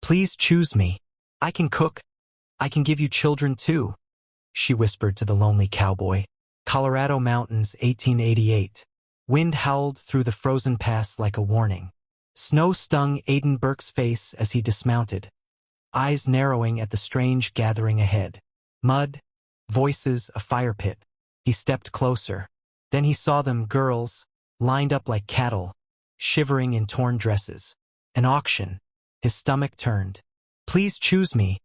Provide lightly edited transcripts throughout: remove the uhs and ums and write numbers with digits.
Please choose me. I can cook. I can give you children too, she whispered to the lonely cowboy. Colorado Mountains, 1888. Wind howled through the frozen pass like a warning. Snow stung Aiden Burke's face as he dismounted, eyes narrowing at the strange gathering ahead. Mud, voices, a fire pit. He stepped closer. Then he saw them, girls, lined up like cattle, shivering in torn dresses. An auction. His stomach turned. Please choose me.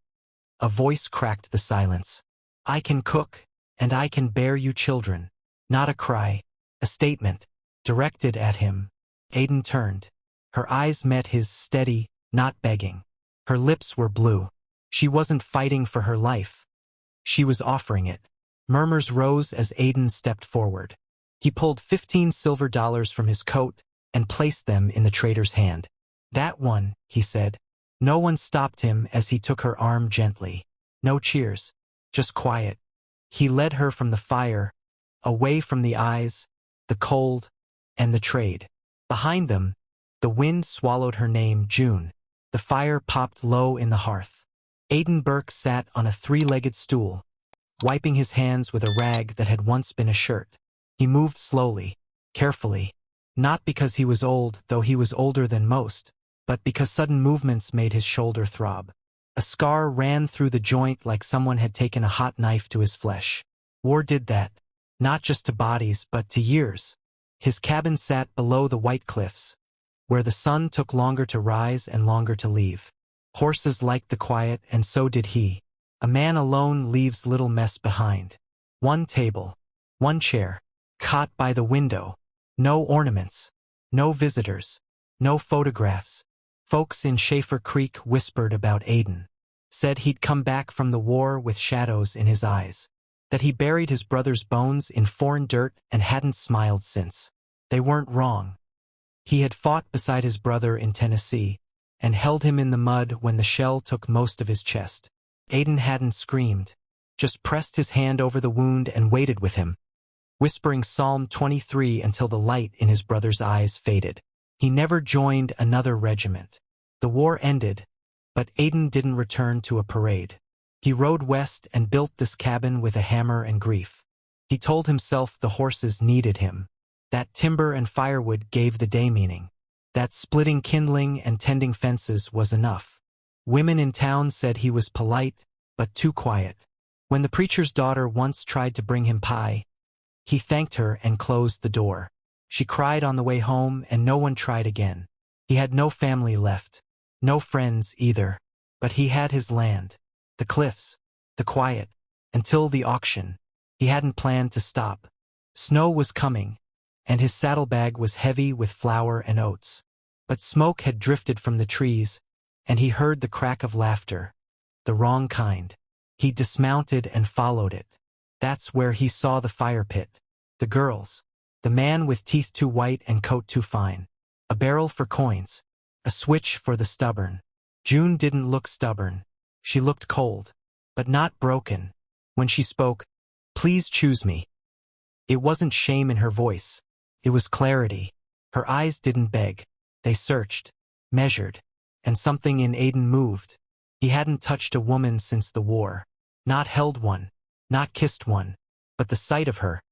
A voice cracked the silence. I can cook, and I can bear you children. Not a cry, a statement, directed at him. Aiden turned. Her eyes met his, steady, not begging. Her lips were blue. She wasn't fighting for her life. She was offering it. Murmurs rose as Aiden stepped forward. He pulled 15 silver dollars from his coat and placed them in the trader's hand. That one, he said. No one stopped him as he took her arm gently. No cheers, just quiet. He led her from the fire, away from the eyes, the cold, and the trade. Behind them, the wind swallowed her name, June. The fire popped low in the hearth. Aiden Burke sat on a three-legged stool, wiping his hands with a rag that had once been a shirt. He moved slowly, carefully, not because he was old, though he was older than most, but because sudden movements made his shoulder throb. A scar ran through the joint like someone had taken a hot knife to his flesh. War did that, not just to bodies, but to years. His cabin sat below the white cliffs, where the sun took longer to rise and longer to leave. Horses liked the quiet, and so did he. A man alone leaves little mess behind. One table, one chair, cot by the window. No ornaments, no visitors, no photographs. Folks in Schaefer Creek whispered about Aiden, said he'd come back from the war with shadows in his eyes, that he buried his brother's bones in foreign dirt and hadn't smiled since. They weren't wrong. He had fought beside his brother in Tennessee and held him in the mud when the shell took most of his chest. Aiden hadn't screamed, just pressed his hand over the wound and waited with him, whispering Psalm 23 until the light in his brother's eyes faded. He never joined another regiment. The war ended, but Aiden didn't return to a parade. He rode west and built this cabin with a hammer and grief. He told himself the horses needed him. That timber and firewood gave the day meaning. That splitting kindling and tending fences was enough. Women in town said he was polite, but too quiet. When the preacher's daughter once tried to bring him pie, he thanked her and closed the door. She cried on the way home, and no one tried again. He had no family left. No friends either. But he had his land. The cliffs. The quiet. Until the auction. He hadn't planned to stop. Snow was coming, and his saddlebag was heavy with flour and oats. But smoke had drifted from the trees, and he heard the crack of laughter. The wrong kind. He dismounted and followed it. That's where he saw the fire pit. The girls. The man with teeth too white and coat too fine. A barrel for coins. A switch for the stubborn. June didn't look stubborn. She looked cold, but not broken. When she spoke, "Please choose me." It wasn't shame in her voice. It was clarity. Her eyes didn't beg. They searched, measured, and something in Aiden moved. He hadn't touched a woman since the war. Not held one. Not kissed one. But the sight of her,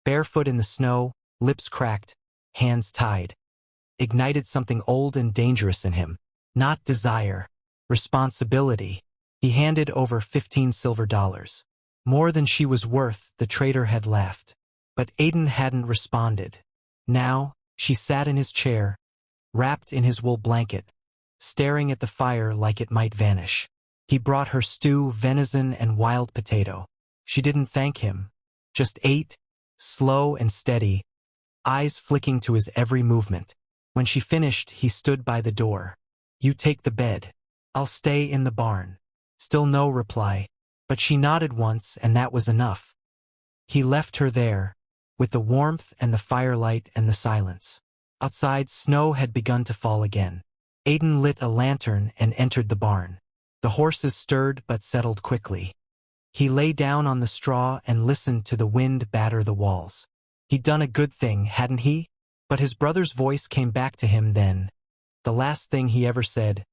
barefoot in the snow, lips cracked, hands tied, ignited something old and dangerous in him. Not desire, responsibility. He handed over 15 silver dollars. More than she was worth, the trader had laughed. But Aiden hadn't responded. Now, she sat in his chair, wrapped in his wool blanket, staring at the fire like it might vanish. He brought her stew, venison, and wild potato. She didn't thank him, just ate, slow and steady, eyes flicking to his every movement. When she finished, he stood by the door. "You take the bed. I'll stay in the barn." Still no reply, but she nodded once, and that was enough. He left her there, with the warmth and the firelight and the silence. Outside, snow had begun to fall again. Aiden lit a lantern and entered the barn. The horses stirred but settled quickly. He lay down on the straw and listened to the wind batter the walls. He'd done a good thing, hadn't he? But his brother's voice came back to him then. The last thing he ever said.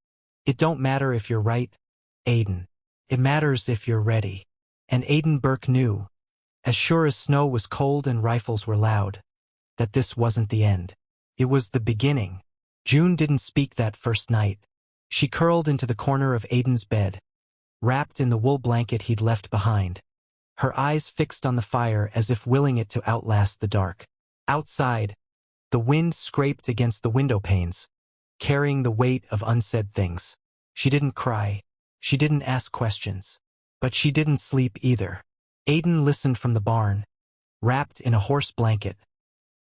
It don't matter if you're right, Aiden. It matters if you're ready. And Aiden Burke knew, as sure as snow was cold and rifles were loud, that this wasn't the end. It was the beginning. June didn't speak that first night. She curled into the corner of Aiden's bed, wrapped in the wool blanket he'd left behind, her eyes fixed on the fire as if willing it to outlast the dark. Outside, the wind scraped against the window panes, carrying the weight of unsaid things. She didn't cry. She didn't ask questions. But she didn't sleep either. Aiden listened from the barn, wrapped in a horse blanket,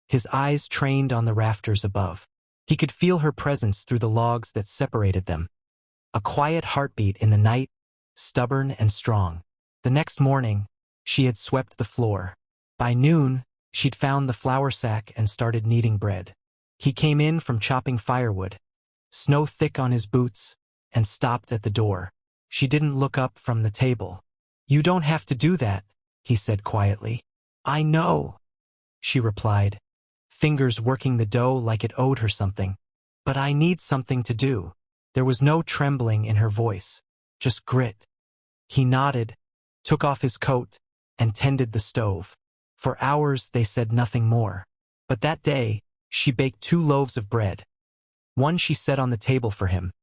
his eyes trained on the rafters above. He could feel her presence through the logs that separated them. A quiet heartbeat in the night, stubborn and strong. The next morning, she had swept the floor. By noon, she'd found the flour sack and started kneading bread. He came in from chopping firewood, snow thick on his boots, and stopped at the door. She didn't look up from the table. "You don't have to do that," he said quietly. "I know," she replied, fingers working the dough like it owed her something. "But I need something to do." There was no trembling in her voice, just grit. He nodded, took off his coat, and tended the stove. For hours they said nothing more. But that day, she baked 2 loaves of bread. One she set on the table for him.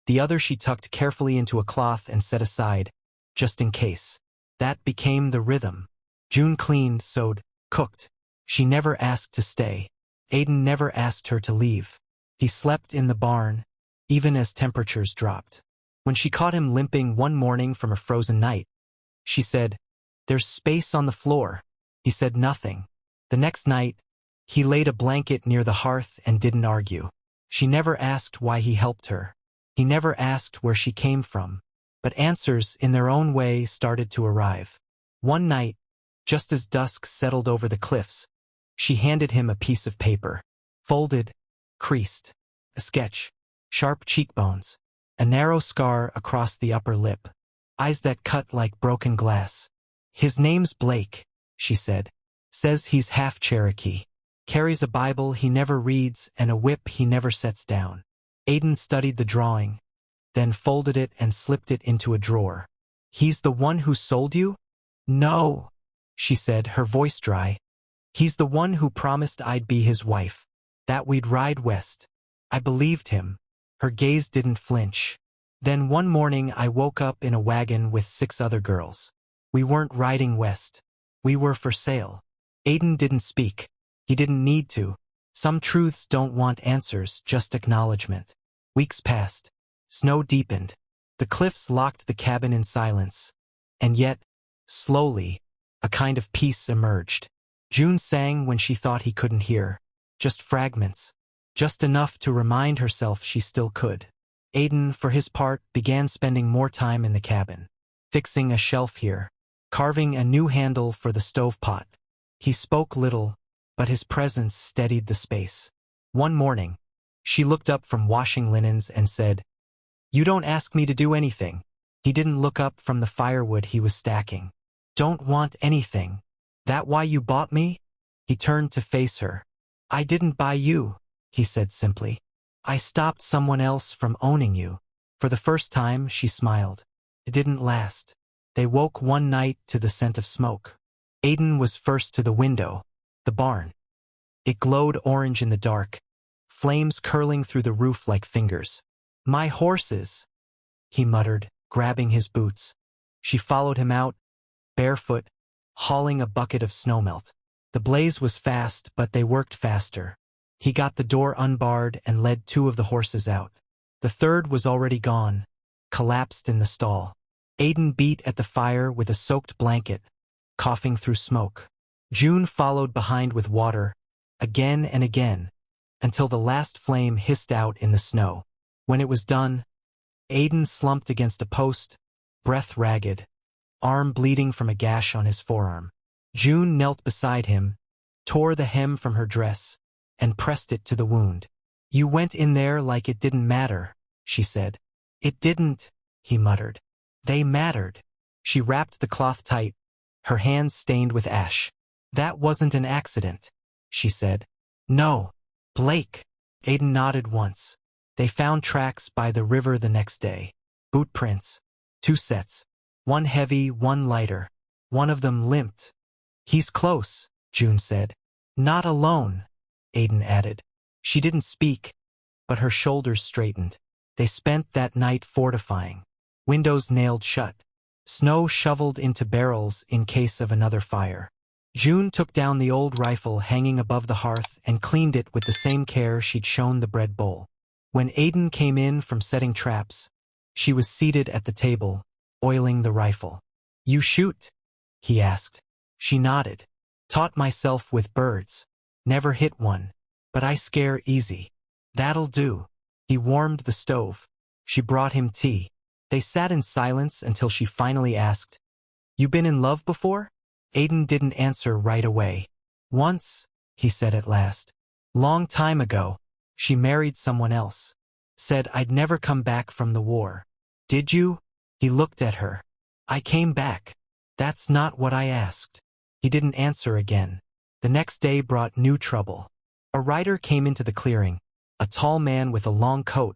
The other she tucked carefully into a cloth and set aside, just in case. That became the rhythm. June cleaned, sewed, cooked. She never asked to stay. Aiden never asked her to leave. He slept in the barn, even as temperatures dropped. When she caught him limping one morning from a frozen night, she said, "There's space on the floor." He said nothing. The next night, he laid a blanket near the hearth and didn't argue. She never asked why he helped her. He never asked where she came from. But answers, in their own way, started to arrive. One night, just as dusk settled over the cliffs, she handed him a piece of paper. Folded, creased, a sketch, sharp cheekbones, a narrow scar across the upper lip, eyes that cut like broken glass. "His name's Blake," she said. "Says he's half Cherokee. Carries a Bible he never reads and a whip he never sets down." Aiden studied the drawing, then folded it and slipped it into a drawer. "He's the one who sold you?" "No," she said, her voice dry. "He's the one who promised I'd be his wife, that we'd ride west." I believed him. Her gaze didn't flinch. "Then one morning I woke up in a wagon with 6 other girls. We weren't riding west. We were for sale." Aiden didn't speak. He didn't need to. Some truths don't want answers, just acknowledgement. Weeks passed. Snow deepened. The cliffs locked the cabin in silence. And yet, slowly, a kind of peace emerged. June sang when she thought he couldn't hear. Just fragments. Just enough to remind herself she still could. Aiden, for his part, began spending more time in the cabin. Fixing a shelf here. Carving a new handle for the stovepat. He spoke little, but his presence steadied the space. One morning, she looked up from washing linens and said, "You don't ask me to do anything." He didn't look up from the firewood he was stacking. "Don't want anything. That why you bought me?" He turned to face her. "I didn't buy you," he said simply. "I stopped someone else from owning you." For the first time, she smiled. It didn't last. They woke one night to the scent of smoke. Aiden was first to the window. The barn. It glowed orange in the dark, flames curling through the roof like fingers. "My horses," he muttered, grabbing his boots. She followed him out, barefoot, hauling a bucket of snowmelt. The blaze was fast, but they worked faster. He got the door unbarred and led 2 of the horses out. The third was already gone, collapsed in the stall. Aiden beat at the fire with a soaked blanket, coughing through smoke. June followed behind with water, again and again, until the last flame hissed out in the snow. When it was done, Aiden slumped against a post, breath ragged, arm bleeding from a gash on his forearm. June knelt beside him, tore the hem from her dress, and pressed it to the wound. "You went in there like it didn't matter," she said. "It didn't," he muttered. "They mattered." She wrapped the cloth tight, her hands stained with ash. "That wasn't an accident," she said. "No. Blake." Aiden nodded once. They found tracks by the river the next day. Boot prints. 2 sets. One heavy, one lighter. One of them limped. "He's close," June said. "Not alone," Aiden added. She didn't speak, but her shoulders straightened. They spent that night fortifying. Windows nailed shut. Snow shoveled into barrels in case of another fire. June took down the old rifle hanging above the hearth and cleaned it with the same care she'd shown the bread bowl. When Aiden came in from setting traps, she was seated at the table, oiling the rifle. "You shoot?" he asked. She nodded. "Taught myself with birds. Never hit one, but I scare easy." "That'll do." He warmed the stove. She brought him tea. They sat in silence until she finally asked, "You been in love before?" Aiden didn't answer right away. "Once," he said at last. "Long time ago. She married someone else. Said I'd never come back from the war." "Did you?" He looked at her. "I came back." "That's not what I asked." He didn't answer again. The next day brought new trouble. A rider came into the clearing, a tall man with a long coat,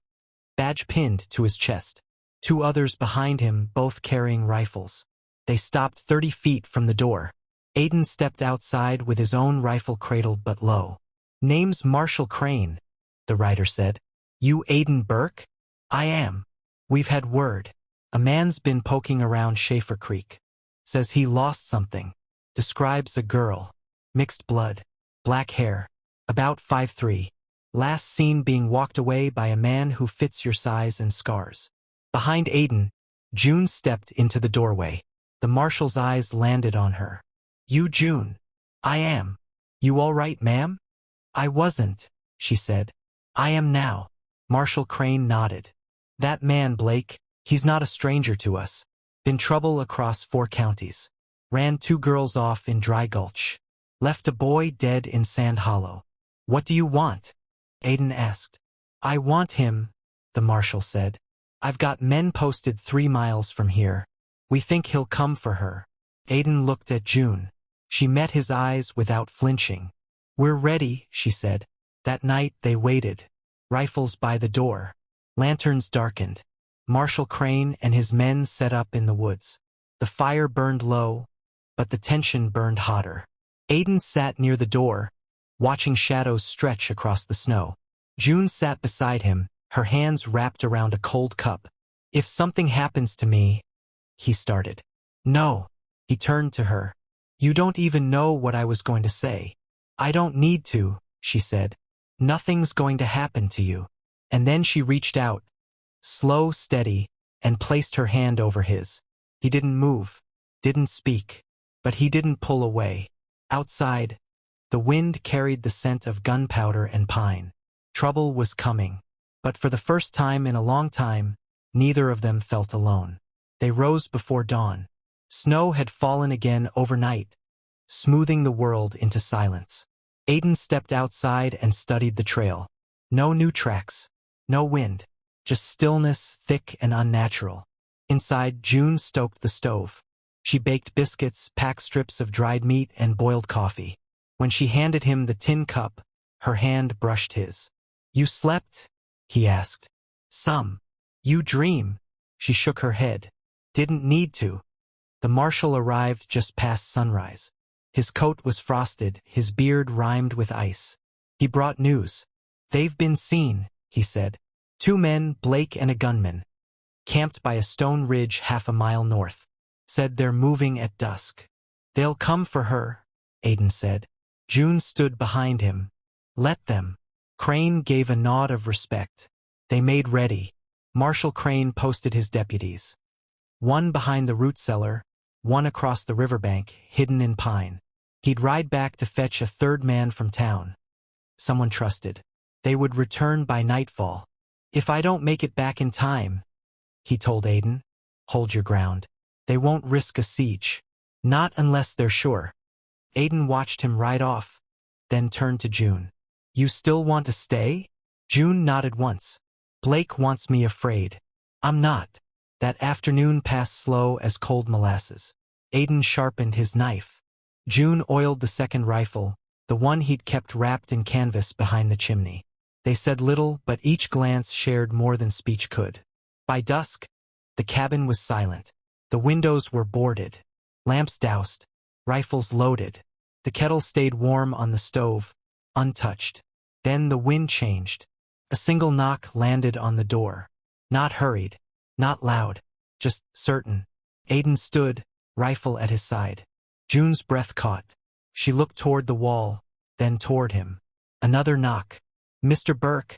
badge pinned to his chest. 2 others behind him, both carrying rifles. They stopped 30 feet from the door. Aiden stepped outside with his own rifle cradled but low. "Name's Marshall Crane," the rider said. "You Aiden Burke?" "I am. We've had word. A man's been poking around Schaefer Creek. Says he lost something. Describes a girl. Mixed blood. Black hair. About 5'3". Last seen being walked away by a man who fits your size and scars." Behind Aiden, June stepped into the doorway. The marshal's eyes landed on her. "You June?" "I am." "You all right, ma'am?" "I wasn't," she said. "I am now." Marshal Crane nodded. "That man, Blake, he's not a stranger to us. Been trouble across 4 counties. Ran 2 girls off in Dry Gulch. Left a boy dead in Sand Hollow." "What do you want?" Aiden asked. "I want him," the marshal said. "I've got men posted 3 miles from here. We think he'll come for her." Aiden looked at June. She met his eyes without flinching. "We're ready," she said. That night they waited. Rifles by the door. Lanterns darkened. Marshal Crane and his men set up in the woods. The fire burned low, but the tension burned hotter. Aiden sat near the door, watching shadows stretch across the snow. June sat beside him, her hands wrapped around a cold cup. "If something happens to me," he started. "No." He turned to her. "You don't even know what I was going to say." "I don't need to," she said. "Nothing's going to happen to you." And then she reached out, slow, steady, and placed her hand over his. He didn't move, didn't speak, but he didn't pull away. Outside, the wind carried the scent of gunpowder and pine. Trouble was coming. But for the first time in a long time, neither of them felt alone. They rose before dawn. Snow had fallen again overnight, smoothing the world into silence. Aiden stepped outside and studied the trail. No new tracks, no wind, just stillness thick and unnatural. Inside, June stoked the stove. She baked biscuits, packed strips of dried meat, and boiled coffee. When she handed him the tin cup, her hand brushed his. "You slept?" he asked. "Some." "You dream?" She shook her head. "Didn't need to." The marshal arrived just past sunrise. His coat was frosted, his beard rimed with ice. He brought news. "They've been seen," he said. 2 men, Blake and a gunman, camped by a stone ridge half a mile north. Said they're moving at dusk. "They'll come for her," Aiden said. June stood behind him. "Let them." Crane gave a nod of respect. They made ready. Marshal Crane posted his deputies. 1 behind the root cellar, 1 across the riverbank, hidden in pine. He'd ride back to fetch a 3rd man from town. Someone trusted. They would return by nightfall. "If I don't make it back in time," he told Aiden, "hold your ground. They won't risk a siege. Not unless they're sure." Aiden watched him ride off, then turned to June. "You still want to stay?" June nodded once. "Blake wants me afraid. I'm not." That afternoon passed slow as cold molasses. Aiden sharpened his knife. June oiled the 2nd rifle, the one he'd kept wrapped in canvas behind the chimney. They said little, but each glance shared more than speech could. By dusk, the cabin was silent. The windows were boarded, lamps doused, rifles loaded. The kettle stayed warm on the stove, untouched. Then the wind changed. A single knock landed on the door. Not hurried, not loud, just certain. Aiden stood, rifle at his side. June's breath caught. She looked toward the wall, then toward him. Another knock. "Mr. Burke,"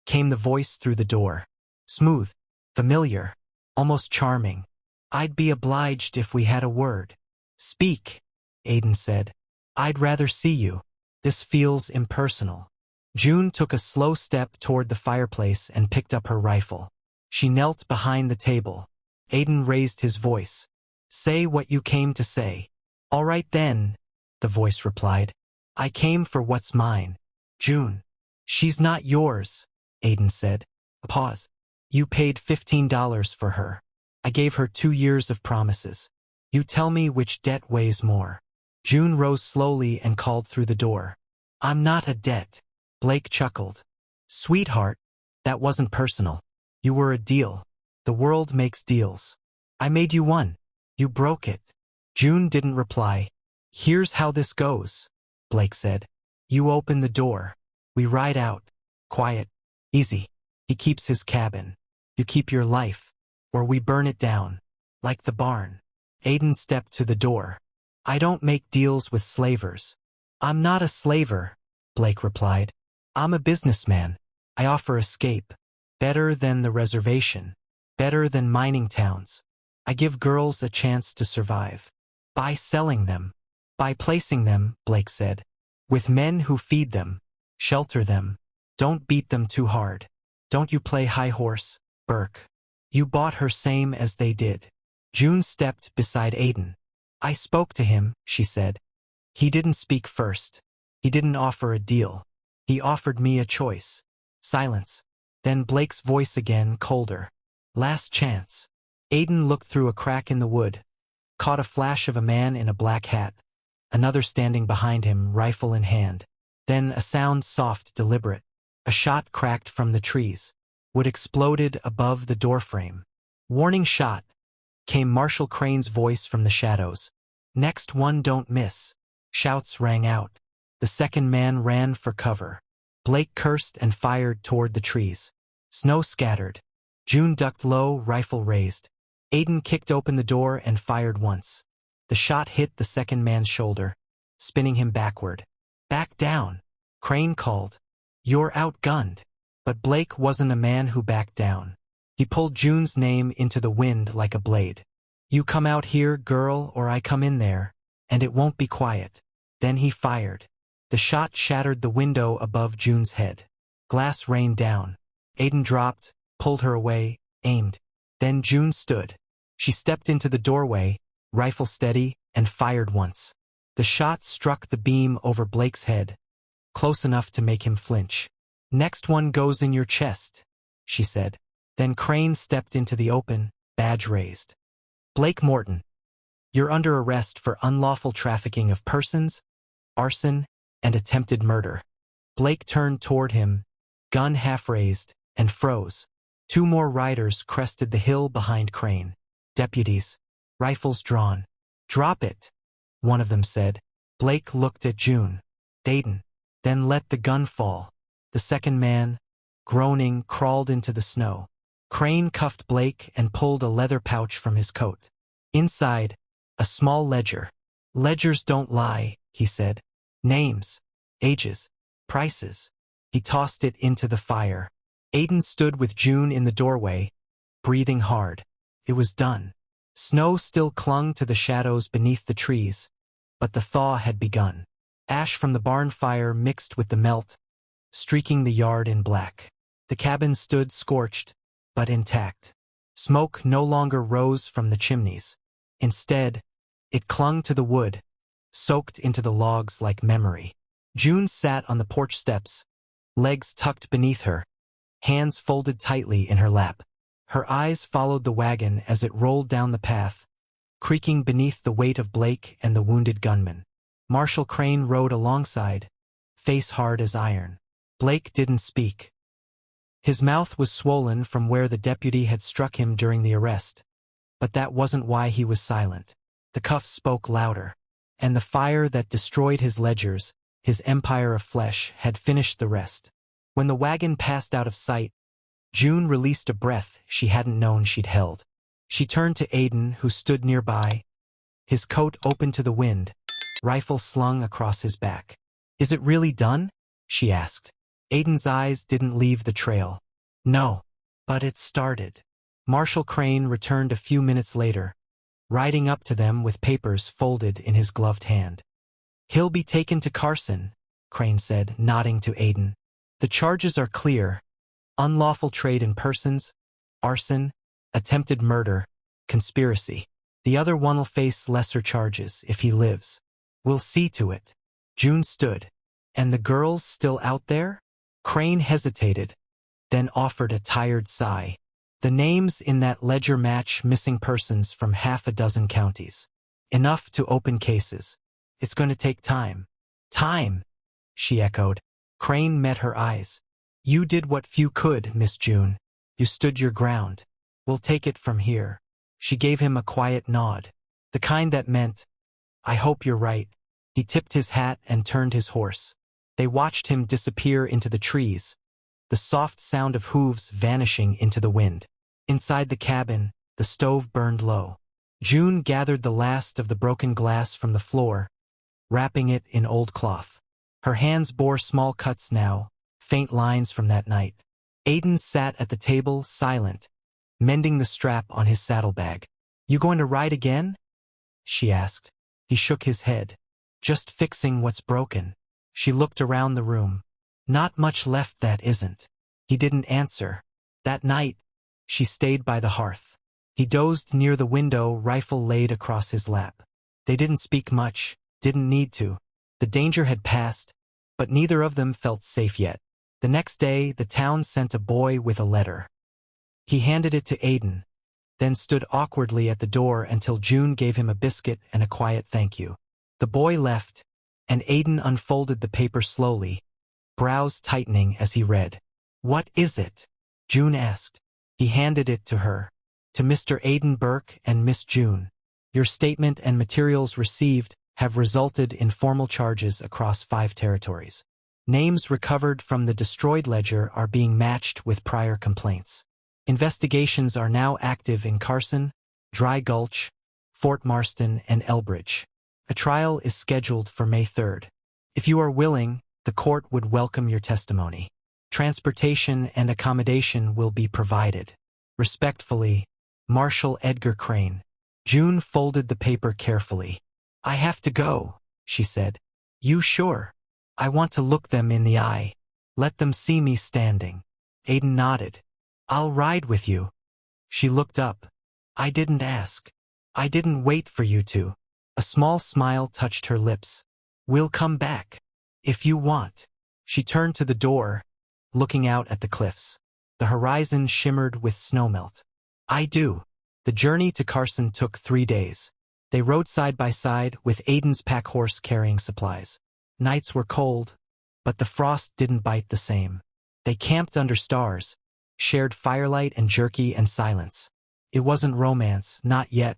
came the voice through the door. Smooth, familiar, almost charming. "I'd be obliged if we had a word." "Speak," Aiden said. "I'd rather see you. This feels impersonal." June took a slow step toward the fireplace and picked up her rifle. She knelt behind the table. Aiden raised his voice. "Say what you came to say." "All right then," the voice replied. "I came for what's mine." "June." "She's not yours," Aiden said. A pause. "You paid $15 for her. I gave her 2 years of promises. You tell me which debt weighs more." June rose slowly and called through the door. "I'm not a debt." Blake chuckled. "Sweetheart, that wasn't personal. You were a deal. The world makes deals. I made you one. You broke it." June didn't reply. "Here's how this goes," Blake said. "You open the door. We ride out. Quiet. Easy. He keeps his cabin. You keep your life. Or we burn it down. Like the barn." Aiden stepped to the door. "I don't make deals with slavers." "I'm not a slaver," Blake replied. "I'm a businessman. I offer escape. Better than the reservation. Better than mining towns. I give girls a chance to survive. By selling them. By placing them," Blake said. "With men who feed them. Shelter them. Don't beat them too hard. Don't you play high horse, Burke. You bought her same as they did." June stepped beside Aiden. "I spoke to him," she said. "He didn't speak first. He didn't offer a deal. He offered me a choice." Silence. Then Blake's voice again, colder. "Last chance." Aiden looked through a crack in the wood, caught a flash of a man in a black hat, another standing behind him, rifle in hand. Then a sound, soft, deliberate. A shot cracked from the trees. Wood exploded above the doorframe. "Warning shot," came Marshal Crane's voice from the shadows. "Next one, don't miss." Shouts rang out. The second man ran for cover. Blake cursed and fired toward the trees. Snow scattered. June ducked low, rifle raised. Aiden kicked open the door and fired once. The shot hit the second man's shoulder, spinning him backward. "Back down," Crane called. "You're outgunned." But Blake wasn't a man who backed down. He pulled June's name into the wind like a blade. "You come out here, girl, or I come in there, and it won't be quiet." Then he fired. The shot shattered the window above June's head. Glass rained down. Aiden dropped, pulled her away, aimed. Then June stood. She stepped into the doorway, rifle steady, and fired once. The shot struck the beam over Blake's head, close enough to make him flinch. "Next one goes in your chest," she said. Then Crane stepped into the open, badge raised. "Blake Morton, you're under arrest for unlawful trafficking of persons, arson, and attempted murder." Blake turned toward him, gun half raised, and froze. 2 more riders crested the hill behind Crane. Deputies, rifles drawn. "Drop it," one of them said. Blake looked at June. "Aiden." Then let the gun fall. The second man, groaning, crawled into the snow. Crane cuffed Blake and pulled a leather pouch from his coat. Inside, a small ledger. "Ledgers don't lie," he said. "Names, ages, prices." He tossed it into the fire. Aiden stood with June in the doorway, breathing hard. It was done. Snow still clung to the shadows beneath the trees, but the thaw had begun. Ash from the barn fire mixed with the melt, streaking the yard in black. The cabin stood scorched, but intact. Smoke no longer rose from the chimneys. Instead, it clung to the wood, soaked into the logs like memory. June sat on the porch steps, legs tucked beneath her, hands folded tightly in her lap. Her eyes followed the wagon as it rolled down the path, creaking beneath the weight of Blake and the wounded gunman. Marshal Crane rode alongside, face hard as iron. Blake didn't speak. His mouth was swollen from where the deputy had struck him during the arrest. But that wasn't why he was silent. The cuffs spoke louder. And the fire that destroyed his ledgers, his empire of flesh, had finished the rest. When the wagon passed out of sight, June released a breath she hadn't known she'd held. She turned to Aiden, who stood nearby, his coat open to the wind, rifle slung across his back. "Is it really done?" she asked. Aiden's eyes didn't leave the trail. "No, but it started." Marshal Crane returned a few minutes later, riding up to them with papers folded in his gloved hand. "He'll be taken to Carson," Crane said, nodding to Aiden. "The charges are clear: unlawful trade in persons, arson, attempted murder, conspiracy. The other one'll face lesser charges if he lives. We'll see to it." June stood. "And the girls still out there?" Crane hesitated, then offered a tired sigh. "The names in that ledger match missing persons from half a dozen counties. Enough to open cases. It's going to take time." "Time," she echoed. Crane met her eyes. "You did what few could, Miss June. You stood your ground. We'll take it from here." She gave him a quiet nod, the kind that meant, "I hope you're right." He tipped his hat and turned his horse. They watched him disappear into the trees, the soft sound of hooves vanishing into the wind. Inside the cabin, the stove burned low. June gathered the last of the broken glass from the floor, wrapping it in old cloth. Her hands bore small cuts now, faint lines from that night. Aiden sat at the table, silent, mending the strap on his saddlebag. "You going to ride again?" she asked. He shook his head. "Just fixing what's broken." She looked around the room. "Not much left that isn't." He didn't answer. That night, she stayed by the hearth. He dozed near the window, rifle laid across his lap. They didn't speak much, didn't need to. The danger had passed, but neither of them felt safe yet. The next day, the town sent a boy with a letter. He handed it to Aiden, then stood awkwardly at the door until June gave him a biscuit and a quiet thank you. The boy left, and Aiden unfolded the paper slowly, brows tightening as he read. "What is it?" June asked. He handed it to her. "To Mr. Aiden Burke and Miss June. Your statement and materials received have resulted in formal charges across 5 territories. Names recovered from the destroyed ledger are being matched with prior complaints. Investigations are now active in Carson, Dry Gulch, Fort Marston, and Elbridge. A trial is scheduled for May 3rd. If you are willing, the court would welcome your testimony. Transportation and accommodation will be provided. Respectfully, Marshal Edgar Crane." June folded the paper carefully. "I have to go," she said. "You sure?" "I want to look them in the eye. Let them see me standing." Aiden nodded. "I'll ride with you." She looked up. "I didn't ask. I didn't wait for you to." A small smile touched her lips. "We'll come back. If you want." She turned to the door, looking out at the cliffs. The horizon shimmered with snowmelt. "I do." The journey to Carson took 3 days. They rode side by side, with Aiden's pack horse carrying supplies. Nights were cold, but the frost didn't bite the same. They camped under stars, shared firelight and jerky and silence. It wasn't romance, not yet,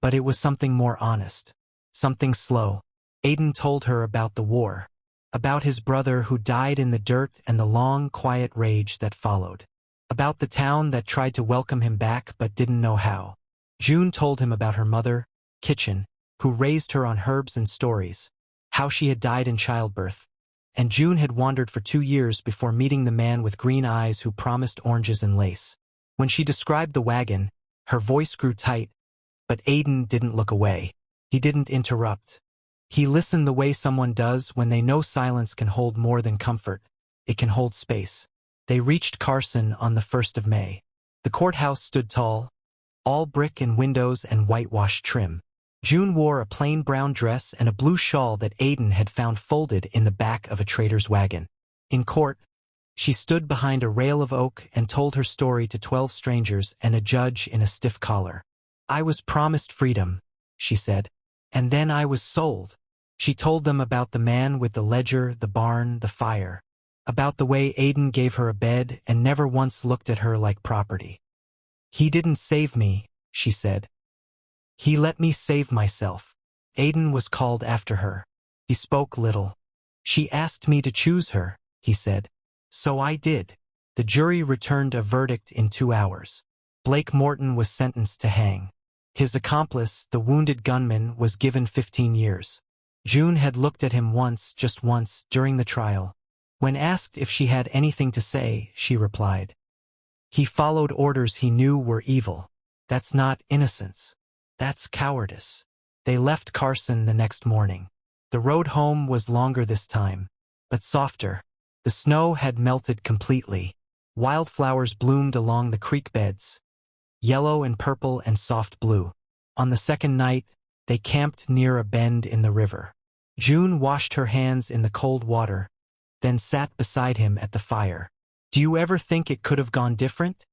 but it was something more honest, something slow. Aiden told her about the war, about his brother who died in the dirt and the long, quiet rage that followed, about the town that tried to welcome him back but didn't know how. June told him about her mother, Kitchen, who raised her on herbs and stories, how she had died in childbirth, and June had wandered for 2 years before meeting the man with green eyes who promised oranges and lace. When she described the wagon, her voice grew tight, but Aiden didn't look away. He didn't interrupt. He listened the way someone does when they know silence can hold more than comfort. It can hold space. They reached Carson on the 1st of May. The courthouse stood tall, all brick and windows and whitewashed trim. June wore a plain brown dress and a blue shawl that Aiden had found folded in the back of a trader's wagon. In court, she stood behind a rail of oak and told her story to 12 strangers and a judge in a stiff collar. "I was promised freedom," she said, "and then I was sold." She told them about the man with the ledger, the barn, the fire. About the way Aiden gave her a bed and never once looked at her like property. "He didn't save me," she said. "He let me save myself." Aiden was called after her. He spoke little. "She asked me to choose her," he said. "So I did." The jury returned a verdict in 2 hours. Blake Morton was sentenced to hang. His accomplice, the wounded gunman, was given 15 years. June had looked at him once, just once, during the trial. When asked if she had anything to say, she replied, "He followed orders he knew were evil. That's not innocence. That's cowardice." They left Carson the next morning. The road home was longer this time, but softer. The snow had melted completely. Wildflowers bloomed along the creek beds, yellow and purple and soft blue. On the second night, they camped near a bend in the river. June washed her hands in the cold water, then sat beside him at the fire. "Do you ever think it could have gone different?"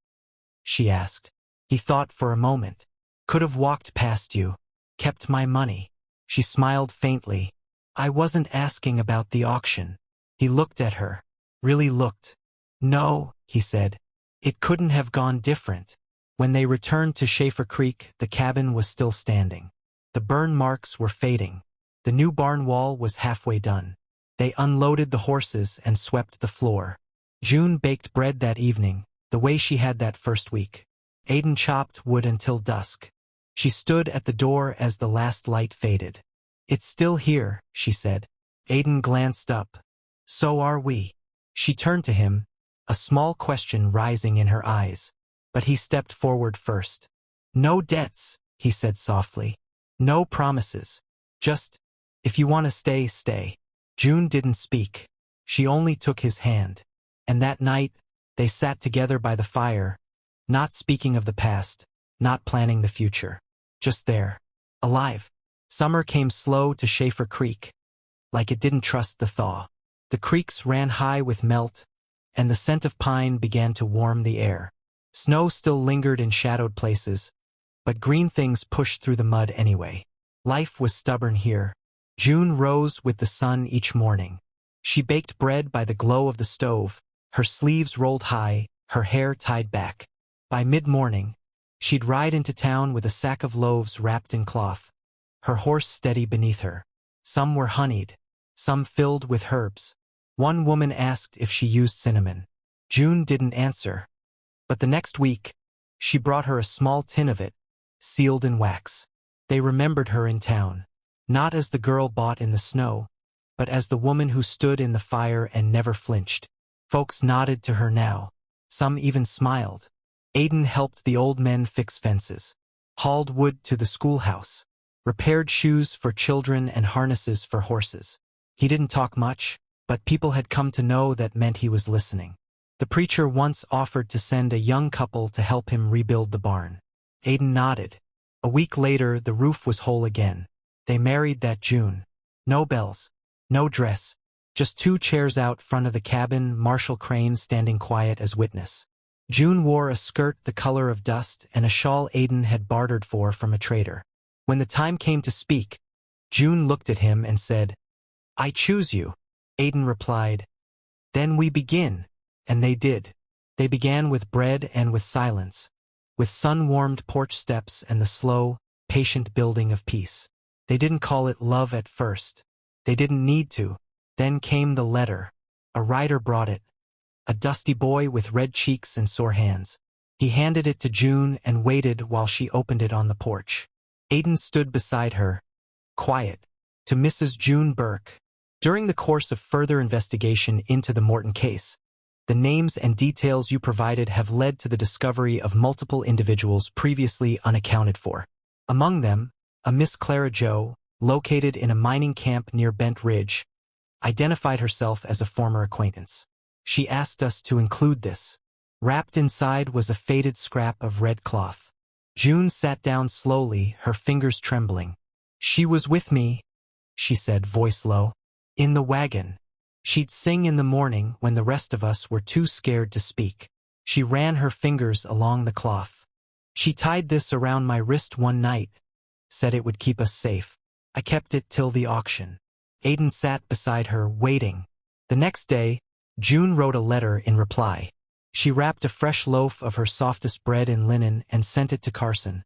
she asked. He thought for a moment. "Could have walked past you, kept my money." She smiled faintly. "I wasn't asking about the auction." He looked at her. Really looked. "No," he said. "It couldn't have gone different." When they returned to Schaefer Creek, the cabin was still standing. The burn marks were fading. The new barn wall was halfway done. They unloaded the horses and swept the floor. June baked bread that evening, the way she had that first week. Aiden chopped wood until dusk. She stood at the door as the last light faded. "It's still here," she said. Aiden glanced up. "So are we." She turned to him, a small question rising in her eyes. But he stepped forward first. "No debts," he said softly. "No promises. Just, if you want to stay, stay." June didn't speak. She only took his hand. And that night, they sat together by the fire, not speaking of the past, not planning the future. Just there. Alive. Summer came slow to Schaefer Creek, like it didn't trust the thaw. The creeks ran high with melt, and the scent of pine began to warm the air. Snow still lingered in shadowed places, but green things pushed through the mud anyway. Life was stubborn here. June rose with the sun each morning. She baked bread by the glow of the stove, her sleeves rolled high, her hair tied back. By mid-morning, she'd ride into town with a sack of loaves wrapped in cloth, her horse steady beneath her. Some were honeyed, some filled with herbs. One woman asked if she used cinnamon. June didn't answer. But the next week, she brought her a small tin of it, sealed in wax. They remembered her in town, not as the girl bought in the snow, but as the woman who stood in the fire and never flinched. Folks nodded to her now. Some even smiled. Aiden helped the old men fix fences, hauled wood to the schoolhouse, repaired shoes for children and harnesses for horses. He didn't talk much, but people had come to know that meant he was listening. The preacher once offered to send a young couple to help him rebuild the barn. Aiden nodded. A week later, the roof was whole again. They married that June. No bells, no dress, just 2 chairs out front of the cabin, Marshall Crane standing quiet as witness. June wore a skirt the color of dust and a shawl Aiden had bartered for from a trader. When the time came to speak, June looked at him and said, "I choose you." Aiden replied, "Then we begin." And they did. They began with bread and with silence, with sun-warmed porch steps and the slow, patient building of peace. They didn't call it love at first. They didn't need to. Then came the letter. A writer brought it. A dusty boy with red cheeks and sore hands. He handed it to June and waited while she opened it on the porch. Aiden stood beside her, quiet, to Mrs. June Burke. During the course of further investigation into the Morton case, the names and details you provided have led to the discovery of multiple individuals previously unaccounted for. Among them, a Miss Clara Joe, located in a mining camp near Bent Ridge, identified herself as a former acquaintance. She asked us to include this. Wrapped inside was a faded scrap of red cloth. June sat down slowly, her fingers trembling. "She was with me," she said, voice low, "in the wagon. She'd sing in the morning when the rest of us were too scared to speak." She ran her fingers along the cloth. "She tied this around my wrist one night, said it would keep us safe. I kept it till the auction." Aiden sat beside her, waiting. The next day, June wrote a letter in reply. She wrapped a fresh loaf of her softest bread in linen and sent it to Carson,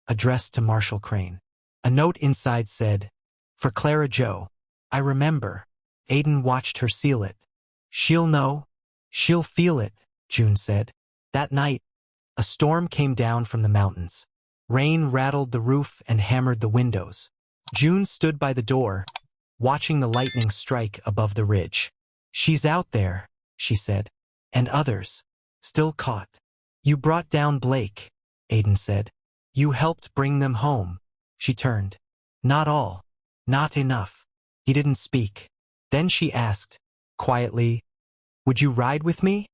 addressed to Marshall Crane. A note inside said, "For Clara Jo. I remember." Aiden watched her seal it. "She'll know. She'll feel it," June said. That night, a storm came down from the mountains. Rain rattled the roof and hammered the windows. June stood by the door, watching the lightning strike above the ridge. "She's out there," she said. "And others. Still caught." "You brought down Blake," Aiden said. "You helped bring them home." She turned. "Not all. Not enough." He didn't speak. Then she asked, quietly, "Would you ride with me?"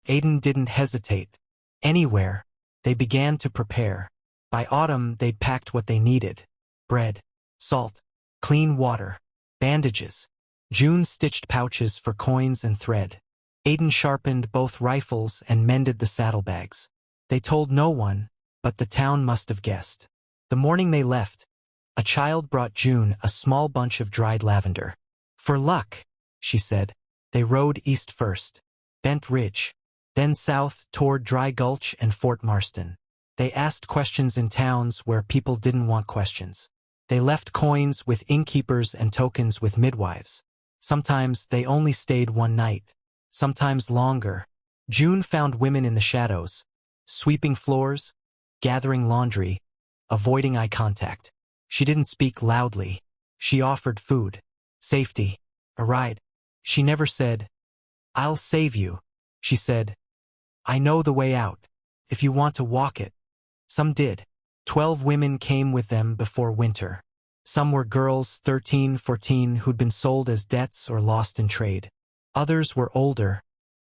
Aiden didn't hesitate. Anywhere. They began to prepare. By autumn, they'd packed what they needed. Bread, salt, clean water, bandages. June stitched pouches for coins and thread. Aiden sharpened both rifles and mended the saddlebags. They told no one, but the town must have guessed. The morning they left, a child brought June a small bunch of dried lavender. "For luck," she said. They rode east first, Bent Ridge, then south toward Dry Gulch and Fort Marston. They asked questions in towns where people didn't want questions. They left coins with innkeepers and tokens with midwives. Sometimes they only stayed one night, sometimes longer. June found women in the shadows, sweeping floors, gathering laundry, avoiding eye contact. She didn't speak loudly. She offered food, safety, a ride. She never said, "I'll save you." She said, "I know the way out, if you want to walk it." Some did. 12 women came with them before winter. Some were girls 13, 14 who'd been sold as debts or lost in trade. Others were older,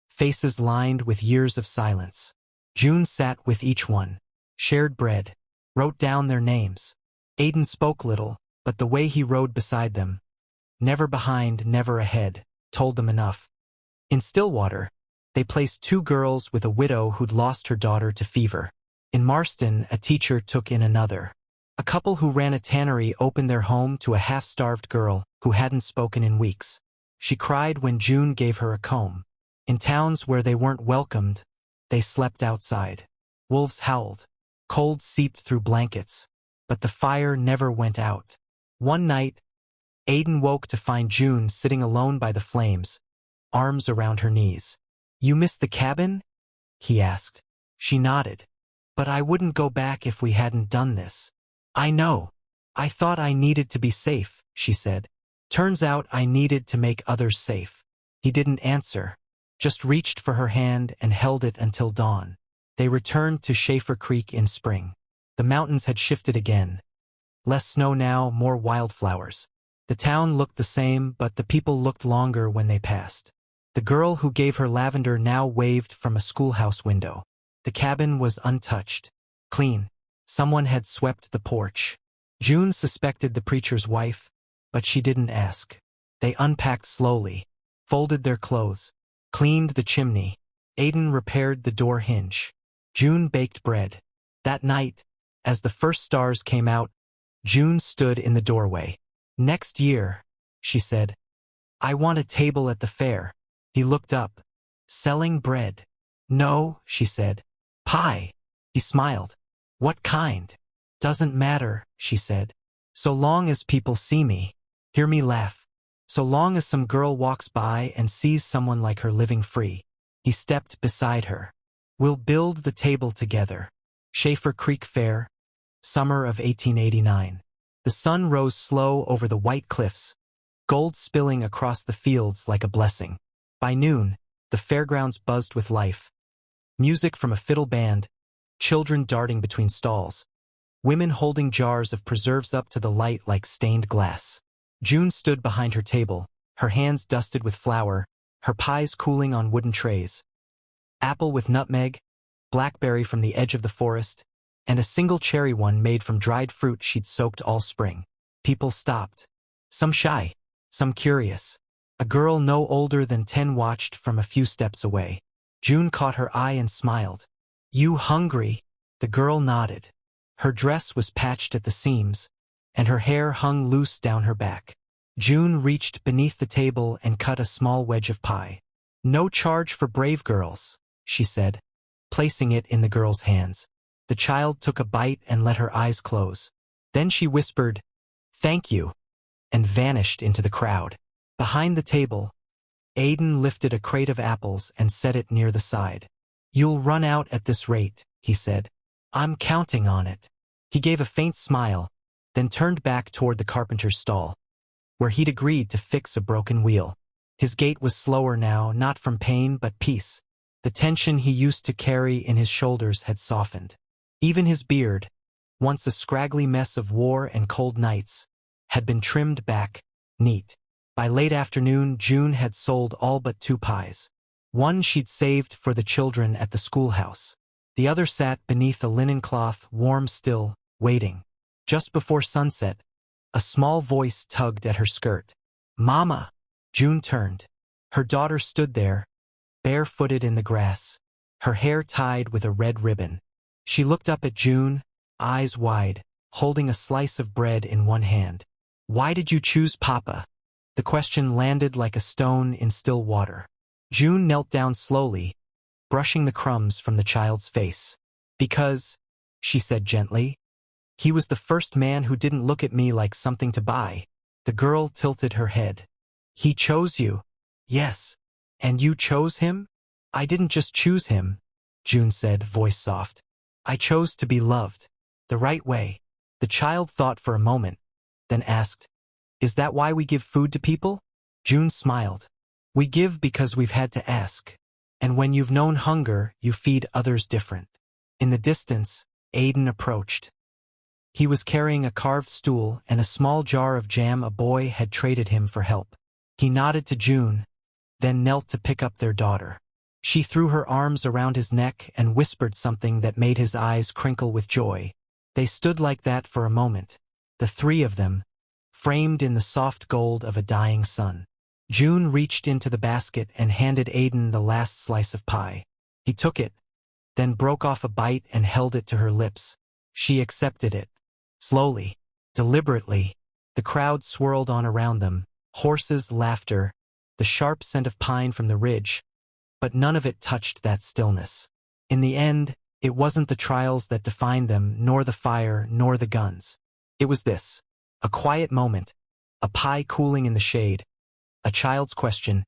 faces lined with years of silence. June sat with each one, shared bread, wrote down their names. Aiden spoke little, but the way he rode beside them, never behind, never ahead, told them enough. In Stillwater, they placed 2 girls with a widow who'd lost her daughter to fever. In Marston, a teacher took in another. A couple who ran a tannery opened their home to a half-starved girl who hadn't spoken in weeks. She cried when June gave her a comb. In towns where they weren't welcomed, they slept outside. Wolves howled. Cold seeped through blankets. But the fire never went out. One night, Aiden woke to find June sitting alone by the flames, arms around her knees. "You missed the cabin?" he asked. She nodded. "But I wouldn't go back if we hadn't done this." "I know. I thought I needed to be safe," she said. "Turns out I needed to make others safe." He didn't answer, just reached for her hand and held it until dawn. They returned to Schaefer Creek in spring. The mountains had shifted again. Less snow now, more wildflowers. The town looked the same, but the people looked longer when they passed. The girl who gave her lavender now waved from a schoolhouse window. The cabin was untouched, clean. Someone had swept the porch. June suspected the preacher's wife, but she didn't ask. They unpacked slowly, folded their clothes, cleaned the chimney. Aiden repaired the door hinge. June baked bread. That night, as the first stars came out, June stood in the doorway. "Next year," she said, "I want a table at the fair." He looked up. "Selling bread?" "No," she said. "Pie." He smiled. "What kind?" "Doesn't matter," she said. "So long as people see me, hear me laugh. So long as some girl walks by and sees someone like her living free." He stepped beside her. "We'll build the table together." Schaefer Creek Fair, summer of 1889. The sun rose slow over the white cliffs, gold spilling across the fields like a blessing. By noon, the fairgrounds buzzed with life. Music from a fiddle band, children darting between stalls, women holding jars of preserves up to the light like stained glass. June stood behind her table, her hands dusted with flour, her pies cooling on wooden trays. Apple with nutmeg, blackberry from the edge of the forest, and a single cherry one made from dried fruit she'd soaked all spring. People stopped. Some shy, some curious. A girl no older than 10 watched from a few steps away. June caught her eye and smiled. "You hungry?" The girl nodded. Her dress was patched at the seams, and her hair hung loose down her back. June reached beneath the table and cut a small wedge of pie. No charge for brave girls, she said, placing it in the girl's hands. The child took a bite and let her eyes close. Then she whispered, "Thank you," and vanished into the crowd. Behind the table, Aiden lifted a crate of apples and set it near the side. "You'll run out at this rate," he said. "I'm counting on it." He gave a faint smile, then turned back toward the carpenter's stall, where he'd agreed to fix a broken wheel. His gait was slower now, not from pain but peace. The tension he used to carry in his shoulders had softened. Even his beard, once a scraggly mess of war and cold nights, had been trimmed back, neat. By late afternoon, June had sold all but 2 pies. One she'd saved for the children at the schoolhouse. The other sat beneath a linen cloth, warm still, waiting. Just before sunset, a small voice tugged at her skirt. "Mama!" June turned. Her daughter stood there, barefooted in the grass, her hair tied with a red ribbon. She looked up at June, eyes wide, holding a slice of bread in one hand. "Why did you choose Papa?" The question landed like a stone in still water. June knelt down slowly, brushing the crumbs from the child's face. "Because," she said gently, "he was the first man who didn't look at me like something to buy." The girl tilted her head. "He chose you." "Yes. And you chose him?" "I didn't just choose him," June said, voice soft. "I chose to be loved. The right way." The child thought for a moment, then asked, "Is that why we give food to people?" June smiled. "We give because we've had to ask. And when you've known hunger, you feed others different." In the distance, Aiden approached. He was carrying a carved stool and a small jar of jam a boy had traded him for help. He nodded to June, then knelt to pick up their daughter. She threw her arms around his neck and whispered something that made his eyes crinkle with joy. They stood like that for a moment, the 3 of them, framed in the soft gold of a dying sun. June reached into the basket and handed Aiden the last slice of pie. He took it, then broke off a bite and held it to her lips. She accepted it. Slowly, deliberately, the crowd swirled on around them, horses, laughter, the sharp scent of pine from the ridge, but none of it touched that stillness. In the end, it wasn't the trials that defined them, nor the fire, nor the guns. It was this, a quiet moment, a pie cooling in the shade, a child's question,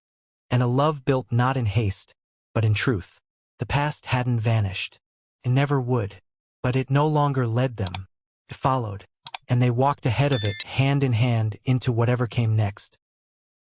and a love built not in haste, but in truth. The past hadn't vanished. It never would. But it no longer led them. It followed, and they walked ahead of it, hand in hand, into whatever came next.